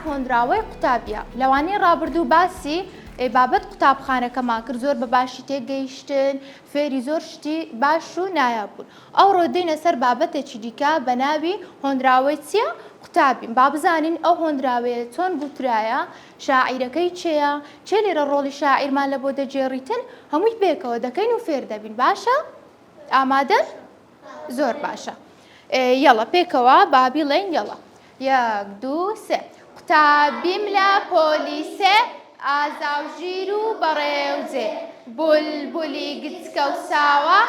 هۆنراوەی قوتابیە. لەوانەیە ڕابردوو باسی بابەت قوتابخانەکەمان کرد، زۆر بە باشی تێگەیشتن، فێری زۆر شتی باش و نایاب بوون. ئەوڕۆ دێنە سەر بابەتێکی دیکە بە ناوی هۆنراوەی چییە؟ قوتابیم. با بزانین ئەو هۆنراوەیە چۆن بوترایە، شاعیرەکەی چێیە، چێ لێرە ڕۆڵی شاعیرمان لە بۆ دەجێڕیتن، هەمووی بێکەوە دەکەین و فێر دەبین. باشە؟ ئامادەن؟ زۆر باشە. یەڵە پێکەوە با بیڵێین یەڵە. 1 2 3 قوتابیم لە پۆلیسێ، ئازاوژیر و بەڕێوجێ، بولبولی گچکە و ساوە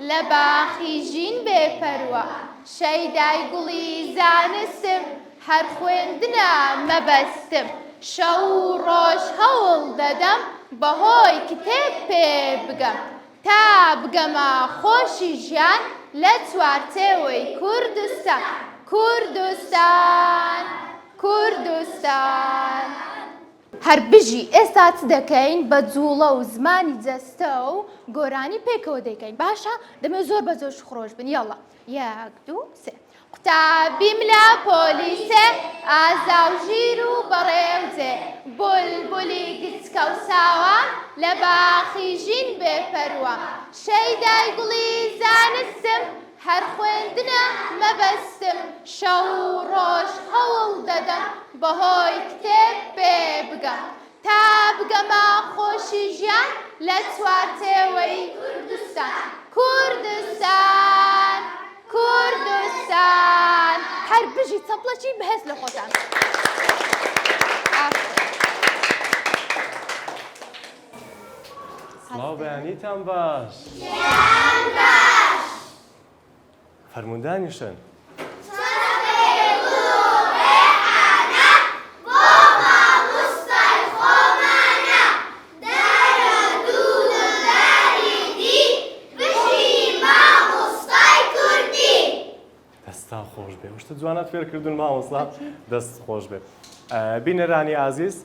لە باخی ژین بێپەروە، شەیدای گوڵی زانستم هەر خوێندنە مەبەستم، شەو و ڕۆژ هەوڵ دەدەم بەهۆی کتێب پێ بگەم، تا بگەمە خۆشی ژیان لە چوارچێوەی کوردستان. کوردستان کوردستان. هەر بژی ئێستا چ دەکەین؟ بە جوڵە و زمانی جەستە و گۆرانی پێکەوە دەیکەین. باشە؟ دەمێ زۆر بە جۆش خۆش بن. یەڵە 1 2 3 قوتابیم لە پۆلیسێ، ئازاوژیر و بەڕێوجێ، بولبولی گچکە و ساوە لە باخی ژین بێپەروە، شەیدای گوڵی زانستم هەر خوێندنە مەبەستم، شەو و ڕۆژ هەوڵ دەدەم بەهۆی کتێب پێ بگەم، تا بگەمە خۆشی ژیان لە چوارچێوەی کوردستان. کوردستان کوردستان. هەر بژی چەپڵەکی بەهێز لە خۆتان. سڵاو بەیانیتان باش. فەرموندانیشن. دەستان خۆش بێ. شتە جوانت فێرکردون مامۆستا، دەست خۆش بێ. بینەرانی ئازیز،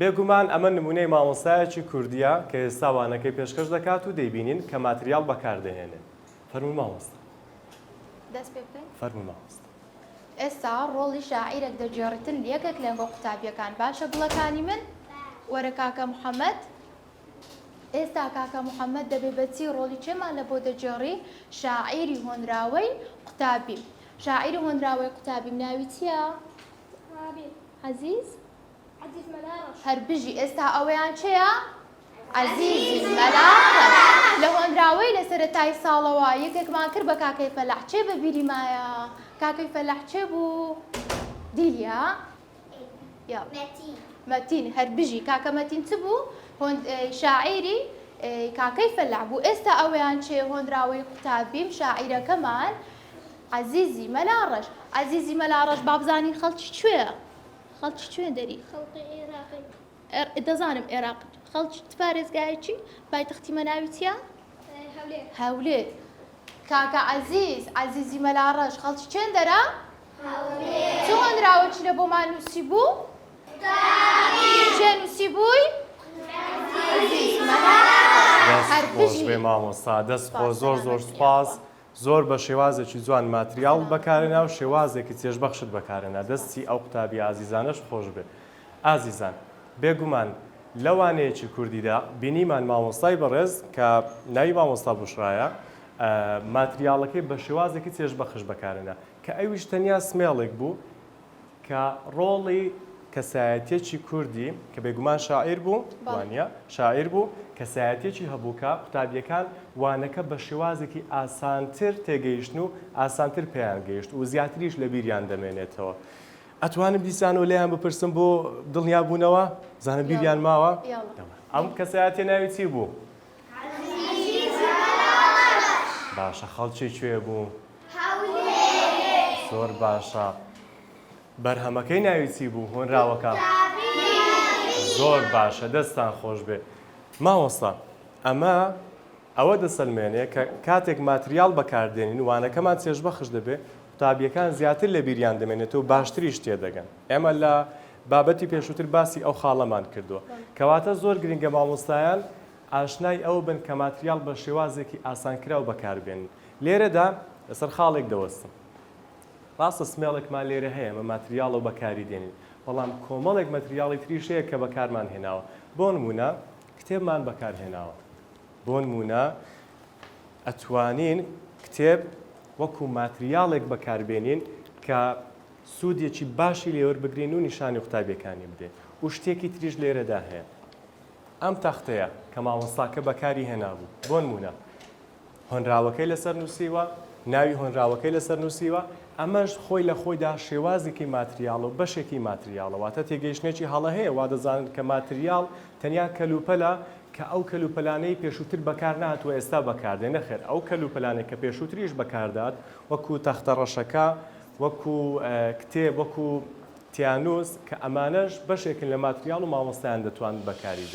بێگومان ئەمە نمونەی مامۆستایەکی کوردیە کە ئێستا وانەکەی پێشکەش دەکات و دەیبینین کە ماتریال بەکاردەهێنێت. فەرموو مامۆستا. دەست پێ بکەین. فەرموو مامۆستا. ئێستا ڕۆڵی شاعیرێک دەجێڕێتن یەکێک لەنگۆ قوتابیەکان. باشە گوڵەکانی من؟ وەرە کاکە محەممەد. ئێستا کاکە محەممەد دەبێت بەچی ڕۆڵی چێمان لە بۆ دەجێڕی شاعیری هۆنراوەی قوتابیم. شاعیری هۆنراوەی قوتابیم ناوی چییە؟ عەزیز؟ عەزیز مەلاڕەش. هەر بژی ئێستا ئەوەیان چێیە؟ عەزیزی مەلاڕەش. لە هۆنراوەی لە سەرەتای ساڵەوە یەکێکمان کرد بە کاکەی فەلاح. چێ بەبیری مایە؟ کاکەی فەلاح چێ بوو؟ دیلیا؟ مەتین. هەر بژی کاکە مەتین چ بوو؟ شاعیری کاکەی فەلاح بوو. ئێستا ئەوەیان چێ؟ هۆنراوەی قوتابیم شاعیرەکەمان عەزیزی مەلاڕەش. عەزیزی مەلاڕەش با بزانین خەڵکی کوێیە؟ خەڵکی کوێ دەری؟ خەڵکی عێراقی. دەزانم عێراق. خەڵکی پارێزگایەکی پایتەختی مەناوی چییە؟ هەولێر. کاکە عەزیز، عەزیزی مەلاڕەش خەڵکی چێن دەرا؟ هەولێر. چ هۆنراوەکی لە بۆمان نووسی بوو؟ چێ نووسی بووی؟ عەزیز مەلاڕەش. هەر بژی. دەست خۆش بێ مامۆستا، دەست خۆ زۆر زۆر سوپاس. زۆر بە شێوازێکی جوان ماتریال بەکارێنا و شێوازێکی چێژبەخشت بەکارێنا. دەستی ئەو قوتابی ئازیزانەش خۆش بێ. ئازیزان، بێگومان لەوانەیەکی کوردیدا بینیمان مامۆستای بەڕێز کە ناوی مامۆستا بوشڕایە ماتریالەکەی بە شێوازێکی چێژبەخش بەکارێنا کە ئەویش تەنیا سمێڵێک بوو کە ڕۆڵی کەسایەتیەکی کوردی کە بێگومان شاعیر بوو، وانە شاعیر بوو، کەسایەتیەکی هەبووکە قوتابیەکان وانەکە بە شێوازێکی ئاسانتر تێگەیشتن و ئاسانتر پێیان گەیشت و زیاتریش لە بیریان دەمێنێتەوە. ئەتوانم دیسان و لێیان بپرسم بۆ دڵنیا بوونەوە؟ زانە بیریان ماوە؟ ئەم کەسایەتیە ناوی چی بوو؟ باشە. خەڵکی کوێ بوو؟ زۆر باشە. بەرهەمەکەی ناوی چی بوو هۆنراوەکە؟ زۆر باشە. دەستان خۆش بێ. مامۆستا، ئەمە ئەوە دەسەلمێنێ کە کاتێک ماتریال بەکاردێنین وانەکەمان چێژبەخش دەبێت قوتابیەکان زیاتر لە بیریان دەمێنێتەوە و باشتریش تێدەگەن. ئێمە لە بابەتی پێشووتر باسی ئەو خاڵەمان کردووە کەواتە زۆر گرنگە مامۆستایان ئاشنای ئەو بن کە ماتریال بە شێوازێکی ئاسانکراو بەکاربێنن. لێرەدا لەسەر خاڵێک دەوەستم. ڕاستە سمێڵێکمان لێرە هەیە ئەمە ماتریاڵە و بەکاری دێنین بەڵام کۆمەڵێک مەتریاڵی تریش هەیە کە بەکارمان هێناوە بۆ نمونە کتێبمان بەکارهێناوە بۆ نمونە ئەتوانین کتێب وەکو ماتریاڵێک بەکاربێنین کە سوودێکی باشی لێوەربگرین و نیشانی قوتابیەکانی بدێ و شتێکی تریش لێرەدا هەیە ئەم تەختەیە کە مامۆستاکە بەکاری هێنابوو بۆ نمونە هۆنراوەکەی لەسەر نووسیوە ناوی هۆنراوەکەی لەسەر نووسیوە ئەمەش خۆی لە خۆیدا شێوازێکی ماتریاڵ و بەشێکی ماتریاڵەوەتە تێگەیشتێکی هەڵە هەیە وا دەزانن کە ماتریاڵ تەنیا کەلوپەلە کە ئەو کەلوپەلانەی پێشووتر بەکار نهاتوە ئێستا بەکاردێن نەخێر ئەو کەلوپەلانێک کە پێشووتریش بەکاردات وەکو تەختە ڕەشەکە وەکو کتێب وەکو تیانوس کە ئەمانەش بەشێکن لە ماتریاڵ و مامۆستایان دەتوان بەکاری بێن